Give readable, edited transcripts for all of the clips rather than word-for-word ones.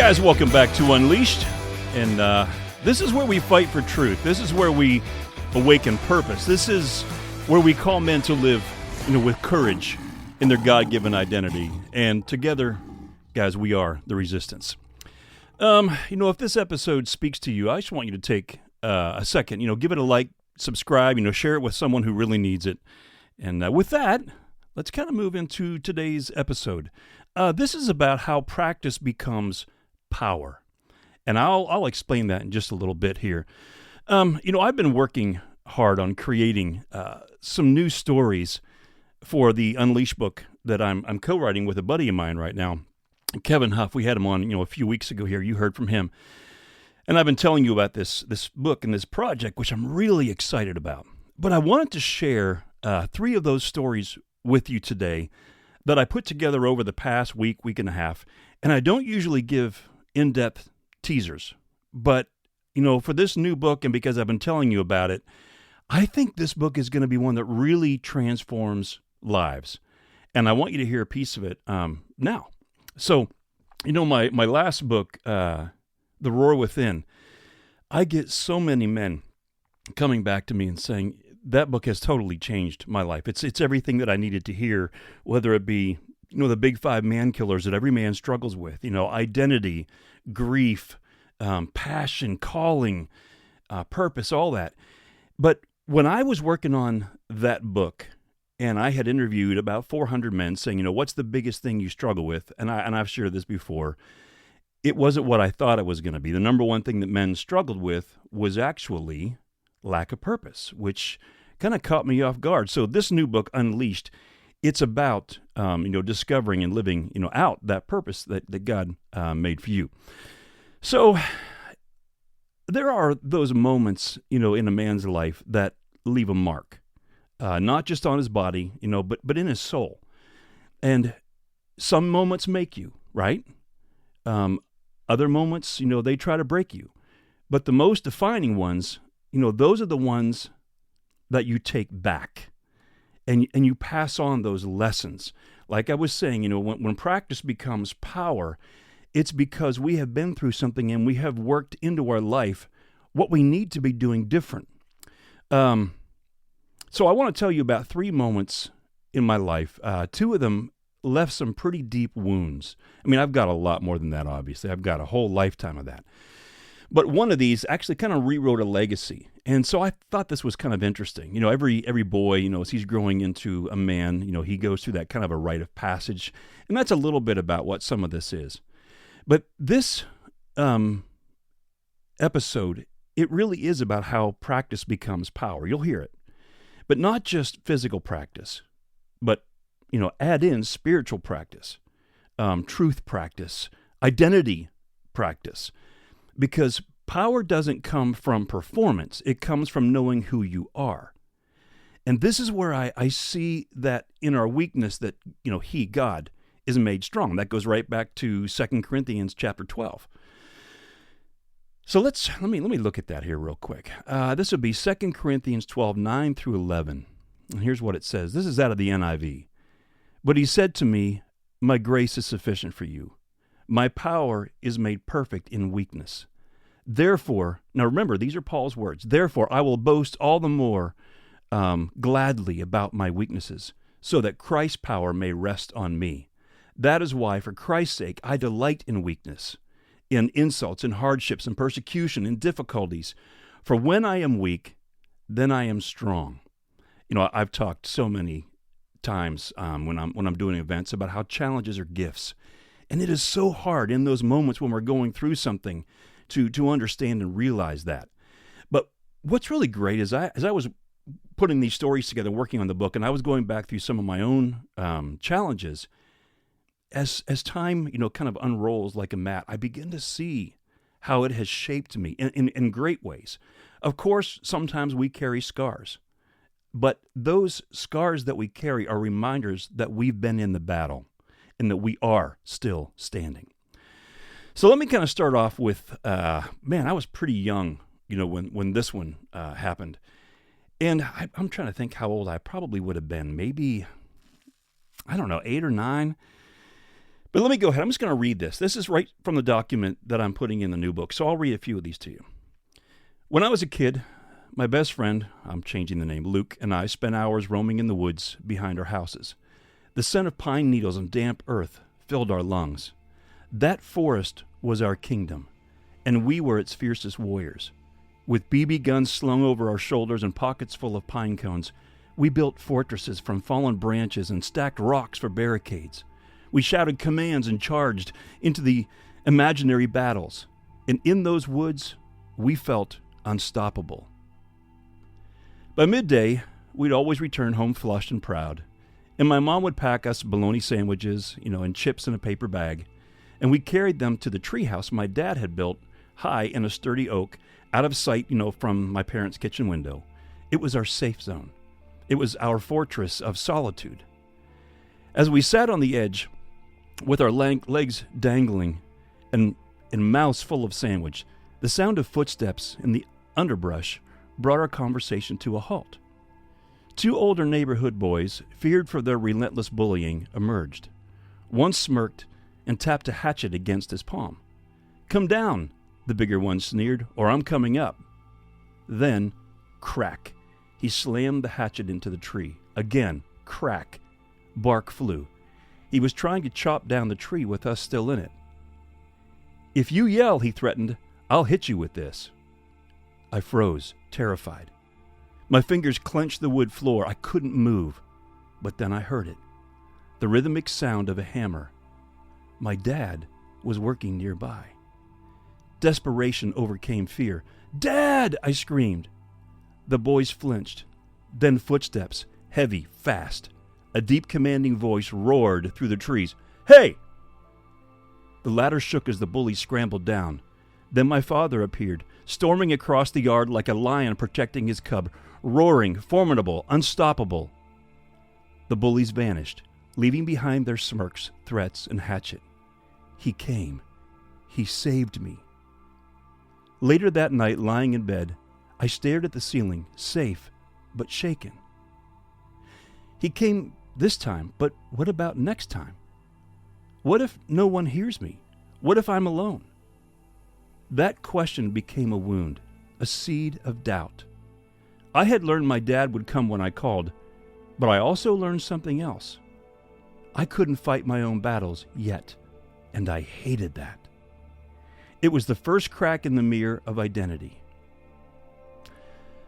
guys, welcome back to Unleashed, and this is where we fight for truth. This is where we awaken purpose. This is where we call men to live, with courage in their God-given identity. And together, guys, we are the resistance. If this episode speaks to you, I just want you to take a second, give it a like, subscribe, share it with someone who really needs it. And with that, let's kind of move into today's episode. This is about how practice becomes power. And I'll explain that in just a little bit here. I've been working hard on creating some new stories for the Unleashed book that I'm co-writing with a buddy of mine right now, Kevin Huff. We had him on, a few weeks ago here. You heard from him. And I've been telling you about this book and this project, which I'm really excited about. But I wanted to share 3 of those stories with you today that I put together over the past week and a half. And I don't usually give in-depth teasers. But, for this new book, and because I've been telling you about it, I think this book is going to be one that really transforms lives. And I want you to hear a piece of it now. So, my last book, The Roar Within, I get so many men coming back to me and saying, that book has totally changed my life. It's everything that I needed to hear, whether it be, the big 5 man killers that every man struggles with, identity, grief, passion, calling, purpose, all that. But when I was working on that book, and I had interviewed about 400 men saying, what's the biggest thing you struggle with? And I've shared this before. It wasn't what I thought it was going to be. The number one thing that men struggled with was actually lack of purpose, which kind of caught me off guard. So this new book, Unleashed, it's about, discovering and living, out that purpose that God made for you. So there are those moments, in a man's life that leave a mark, not just on his body, but in his soul. And some moments make you, right? Other moments, they try to break you. But the most defining ones, those are the ones that you take back. And you pass on those lessons. Like I was saying, when practice becomes power, it's because we have been through something and we have worked into our life what we need to be doing different. So I want to tell you about 3 moments in my life. 2 of them left some pretty deep wounds. I mean, I've got a lot more than that, obviously. I've got a whole lifetime of that. But one of these actually kind of rewrote a legacy. And so I thought this was kind of interesting. Every boy, as he's growing into a man, he goes through that kind of a rite of passage. And that's a little bit about what some of this is. But this episode, it really is about how practice becomes power. You'll hear it. But not just physical practice, but, add in spiritual practice, truth practice, identity practice. Because power doesn't come from performance. It comes from knowing who you are. And this is where I see that in our weakness that, He, God, is made strong. That goes right back to 2 Corinthians chapter 12. So let me look at that here real quick. This would be 2 Corinthians 12, 9 through 11. And here's what it says. This is out of the NIV. But he said to me, my grace is sufficient for you. My power is made perfect in weakness. Therefore, now remember, these are Paul's words. Therefore, I will boast all the more gladly about my weaknesses, so that Christ's power may rest on me. That is why, for Christ's sake, I delight in weakness, in insults, in hardships, in persecution, in difficulties. For when I am weak, then I am strong. I've talked so many times when I'm doing events about how challenges are gifts. And it is so hard in those moments when we're going through something to understand and realize that. But what's really great is as I was putting these stories together, working on the book, and I was going back through some of my own challenges, as time, kind of unrolls like a mat, I begin to see how it has shaped me in great ways. Of course, sometimes we carry scars, but those scars that we carry are reminders that we've been in the battle and that we are still standing. So let me kind of start off with, I was pretty young, when this one happened. And I'm trying to think how old I probably would have been. Maybe, 8 or 9. But let me go ahead. I'm just going to read this. This is right from the document that I'm putting in the new book, so I'll read a few of these to you. When I was a kid, my best friend, I'm changing the name, Luke, and I spent hours roaming in the woods behind our houses. The scent of pine needles and damp earth filled our lungs. That forest was our kingdom, and we were its fiercest warriors. With BB guns slung over our shoulders and pockets full of pine cones, we built fortresses from fallen branches and stacked rocks for barricades. We shouted commands and charged into the imaginary battles. And in those woods, we felt unstoppable. By midday, we'd always return home flushed and proud. And my mom would pack us bologna sandwiches, and chips in a paper bag. And we carried them to the treehouse my dad had built high in a sturdy oak, out of sight, from my parents' kitchen window. It was our safe zone. It was our fortress of solitude. As we sat on the edge, with our legs dangling and mouths full of sandwich, the sound of footsteps in the underbrush brought our conversation to a halt. Two older neighborhood boys, feared for their relentless bullying, emerged. One smirked and tapped a hatchet against his palm. "Come down," the bigger one sneered, "or I'm coming up." Then, crack, he slammed the hatchet into the tree. Again, crack. Bark flew. He was trying to chop down the tree with us still in it. "If you yell," he threatened, "I'll hit you with this." I froze, terrified. My fingers clenched the wood floor. I couldn't move. But then I heard it. The rhythmic sound of a hammer. My dad was working nearby. Desperation overcame fear. "Dad!" I screamed. The boys flinched. Then footsteps, heavy, fast. A deep, commanding voice roared through the trees. "Hey!" The ladder shook as the bullies scrambled down. Then my father appeared, storming across the yard like a lion protecting his cub, roaring, formidable, unstoppable. The bullies vanished, leaving behind their smirks, threats, and hatchet. He came. He saved me. Later that night, lying in bed, I stared at the ceiling, safe, but shaken. He came this time, but what about next time? What if no one hears me? What if I'm alone? That question became a wound, a seed of doubt. I had learned my dad would come when I called, but I also learned something else. I couldn't fight my own battles yet, and I hated that. It was the first crack in the mirror of identity.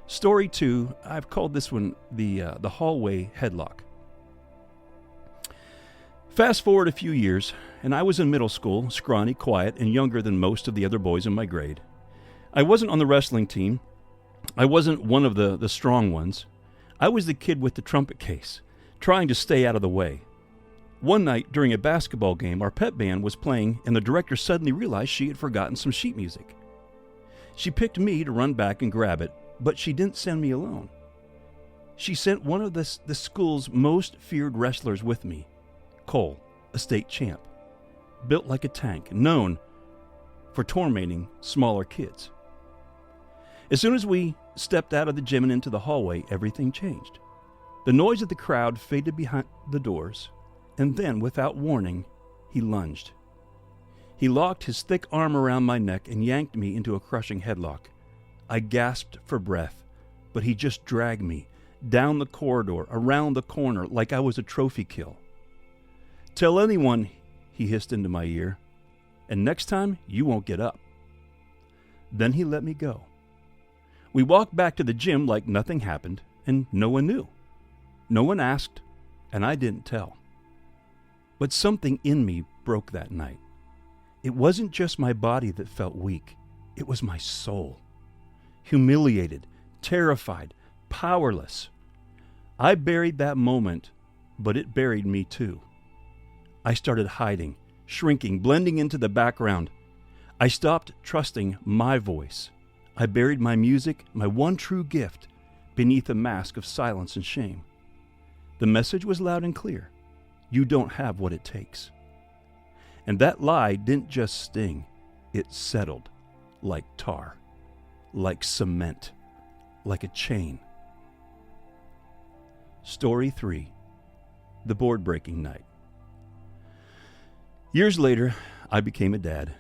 Story 2, I've called this one the hallway headlock. Fast forward a few years, and I was in middle school, scrawny, quiet, and younger than most of the other boys in my grade. I wasn't on the wrestling team. I wasn't one of the strong ones. I was the kid with the trumpet case, trying to stay out of the way. One night during a basketball game, our pep band was playing, and the director suddenly realized she had forgotten some sheet music. She picked me to run back and grab it, but she didn't send me alone. She sent one of the school's most feared wrestlers with me, Cole, a state champ, built like a tank, known for tormenting smaller kids. As soon as we stepped out of the gym and into the hallway, everything changed. The noise of the crowd faded behind the doors, and then, without warning, he lunged. He locked his thick arm around my neck and yanked me into a crushing headlock. I gasped for breath, but he just dragged me down the corridor, around the corner, like I was a trophy kill. "Tell anyone," he hissed into my ear, "and next time you won't get up." Then he let me go. We walked back to the gym like nothing happened, and no one knew. No one asked, and I didn't tell. But something in me broke that night. It wasn't just my body that felt weak. It was my soul. Humiliated, terrified, powerless. I buried that moment, but it buried me too. I started hiding, shrinking, blending into the background. I stopped trusting my voice. I buried my music, my one true gift, beneath a mask of silence and shame. The message was loud and clear. You don't have what it takes. And that lie didn't just sting. It settled like tar, like cement, like a chain. Story 3, the board-breaking night. Years later, I became a dad.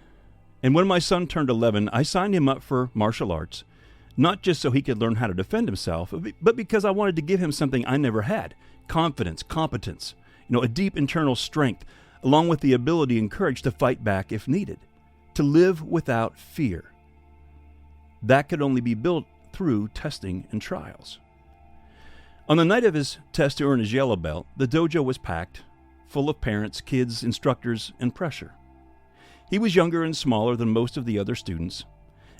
And when my son turned 11, I signed him up for martial arts, not just so he could learn how to defend himself, but because I wanted to give him something I never had: confidence, competence, a deep internal strength, along with the ability and courage to fight back if needed, to live without fear. That could only be built through testing and trials. On the night of his test to earn his yellow belt, the dojo was packed, full of parents, kids, instructors, and pressure. He was younger and smaller than most of the other students,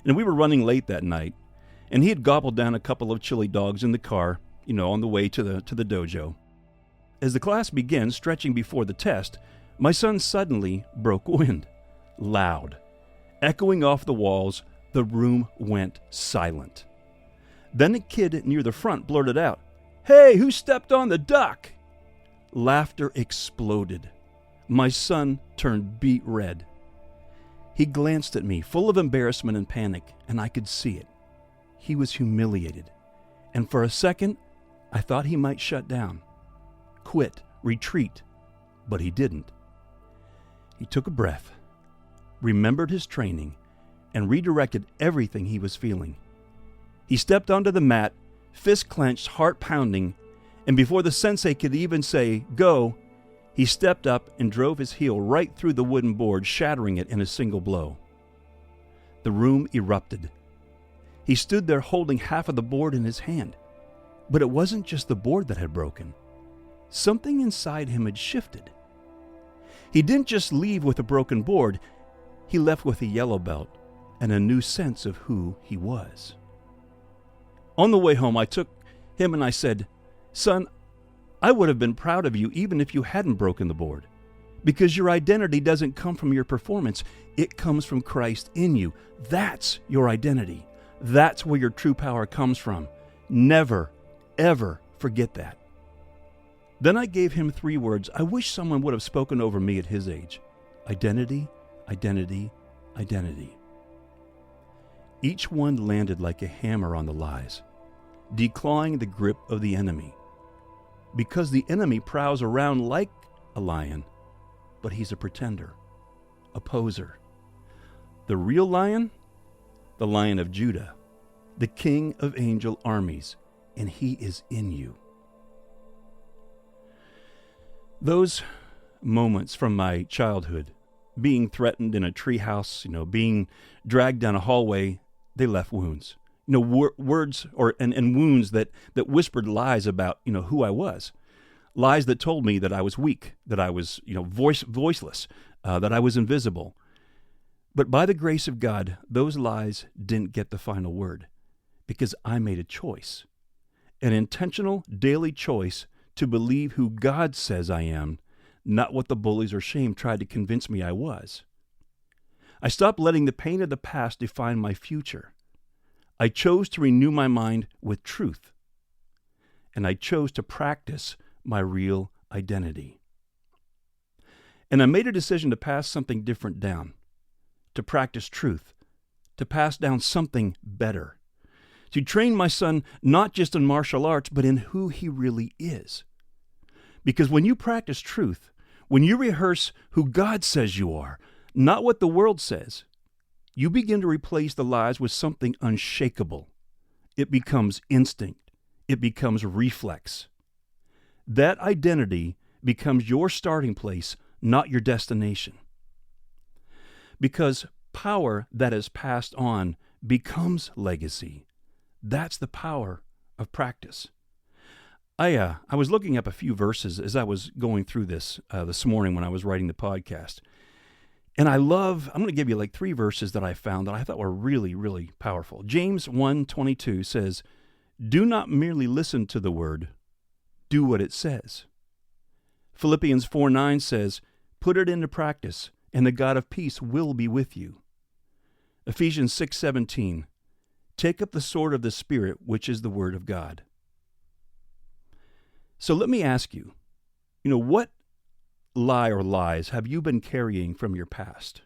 and we were running late that night, and he had gobbled down a couple of chili dogs in the car, on the way to the dojo. As the class began stretching before the test, my son suddenly broke wind. Loud. Echoing off the walls, the room went silent. Then a kid near the front blurted out, "Hey, who stepped on the duck?" Laughter exploded. My son turned beet red. He glanced at me, full of embarrassment and panic, and I could see it. He was humiliated, and for a second, I thought he might shut down, quit, retreat, but he didn't. He took a breath, remembered his training, and redirected everything he was feeling. He stepped onto the mat, fist clenched, heart pounding, and before the sensei could even say, "Go," he stepped up and drove his heel right through the wooden board, shattering it in a single blow. The room erupted. He stood there holding half of the board in his hand. But it wasn't just the board that had broken. Something inside him had shifted. He didn't just leave with a broken board. He left with a yellow belt and a new sense of who he was. On the way home, I took him and I said, "Son, I would have been proud of you even if you hadn't broken the board, because your identity doesn't come from your performance. It comes from Christ in you. That's your identity. That's where your true power comes from. Never, ever forget that." Then I gave him 3 words I wish someone would have spoken over me at his age: identity, identity, identity. Each one landed like a hammer on the lies, declawing the grip of the enemy. Because the enemy prowls around like a lion, but he's a pretender, a poser. The real lion? The Lion of Judah, the King of angel armies, and he is in you. Those moments from my childhood, being threatened in a treehouse, being dragged down a hallway, they left wounds. Words and wounds that whispered lies about, who I was. Lies that told me that I was weak, that I was, voiceless, that I was invisible. But by the grace of God, those lies didn't get the final word, because I made a choice, an intentional daily choice to believe who God says I am, not what the bullies or shame tried to convince me I was. I stopped letting the pain of the past define my future. I chose to renew my mind with truth, and I chose to practice my real identity. And I made a decision to pass something different down, to practice truth, to pass down something better, to train my son not just in martial arts, but in who he really is. Because when you practice truth, when you rehearse who God says you are, not what the world says, you begin to replace the lies with something unshakable. It becomes instinct. It becomes reflex. That identity becomes your starting place, not your destination. Because power that is passed on becomes legacy. That's the power of practice. I was looking up a few verses as I was going through this morning when I was writing the podcast. And I'm going to give you 3 verses that I found that I thought were really, really powerful. James 1:22 says, "Do not merely listen to the word, do what it says." Philippians 4:9 says, "Put it into practice, and the God of peace will be with you." Ephesians 6:17, "Take up the sword of the Spirit, which is the word of God." So let me ask you, what lie or lies have you been carrying from your past?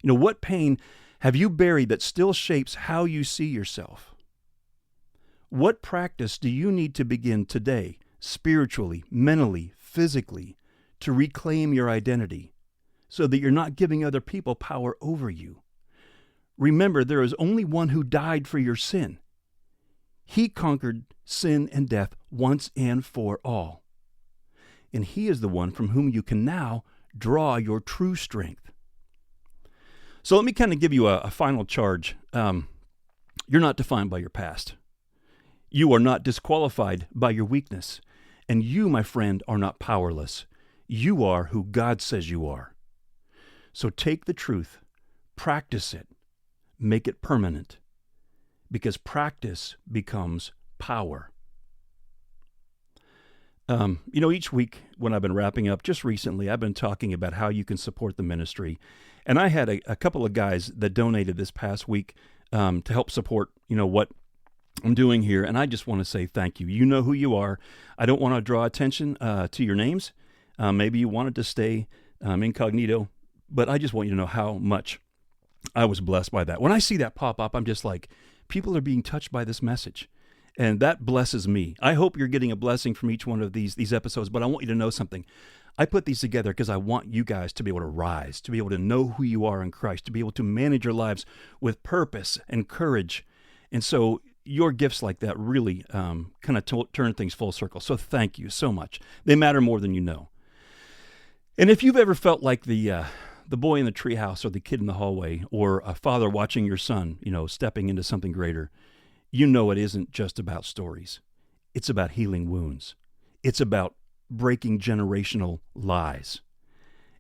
What pain have you buried that still shapes how you see yourself? What practice do you need to begin today, spiritually, mentally, physically, to reclaim your identity, so that you're not giving other people power over you. Remember, there is only one who died for your sin. He conquered sin and death once and for all. And he is the one from whom you can now draw your true strength. So let me kind of give you a final charge. You're not defined by your past. You are not disqualified by your weakness. And you, my friend, are not powerless. You are who God says you are. So take the truth, practice it, make it permanent, because practice becomes power. Each week when I've been wrapping up, just recently, I've been talking about how you can support the ministry. And I had a couple of guys that donated this past week to help support, what I'm doing here. And I just want to say thank you. You know who you are. I don't want to draw attention to your names. Maybe you wanted to stay incognito, but I just want you to know how much I was blessed by that. When I see that pop up, I'm just like, people are being touched by this message. And that blesses me. I hope you're getting a blessing from each one of these episodes, but I want you to know something. I put these together because I want you guys to be able to rise, to be able to know who you are in Christ, to be able to manage your lives with purpose and courage. And so your gifts like that really kind of turn things full circle. So thank you so much. They matter more than you know. And if you've ever felt like the boy in the treehouse or the kid in the hallway or a father watching your son, stepping into something greater, you know it isn't just about stories. It's about healing wounds. It's about breaking generational lies.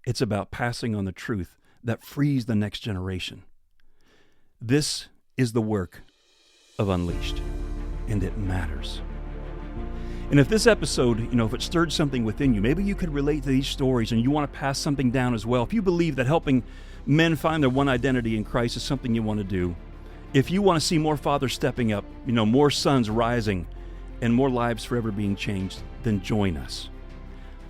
It's about passing on the truth that frees the next generation. This is the work of Unleashed, and it matters. And if this episode, if it stirred something within you, maybe you could relate to these stories and you want to pass something down as well. If you believe that helping men find their one identity in Christ is something you want to do, if you want to see more fathers stepping up, more sons rising, and more lives forever being changed, then join us.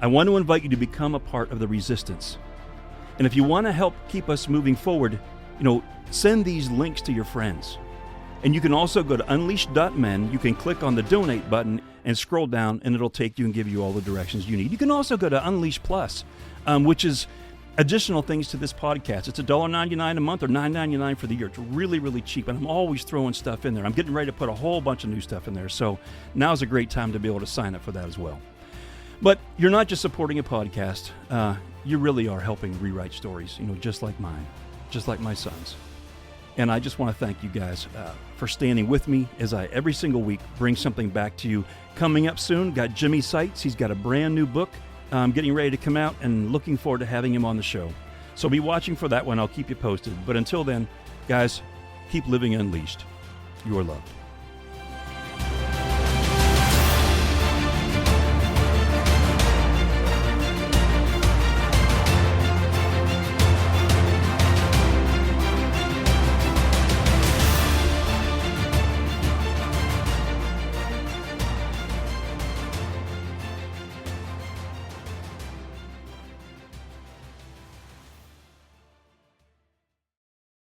I want to invite you to become a part of the resistance. And if you want to help keep us moving forward, send these links to your friends. And you can also go to unleashed.men. You can click on the donate button and scroll down, and it'll take you and give you all the directions you need. You can also go to Unleash Plus, which is additional things to this podcast. It's $1.99 a month or $9.99 for the year. It's really, really cheap, and I'm always throwing stuff in there. I'm getting ready to put a whole bunch of new stuff in there, so now's a great time to be able to sign up for that as well. But you're not just supporting a podcast. You really are helping rewrite stories, just like mine, just like my son's. And I just want to thank you guys for standing with me as I, every single week, bring something back to you. Coming up soon, got Jimmy Seitz. He's got a brand new book getting ready to come out, and looking forward to having him on the show. So be watching for that one. I'll keep you posted. But until then, guys, keep living unleashed. You are loved.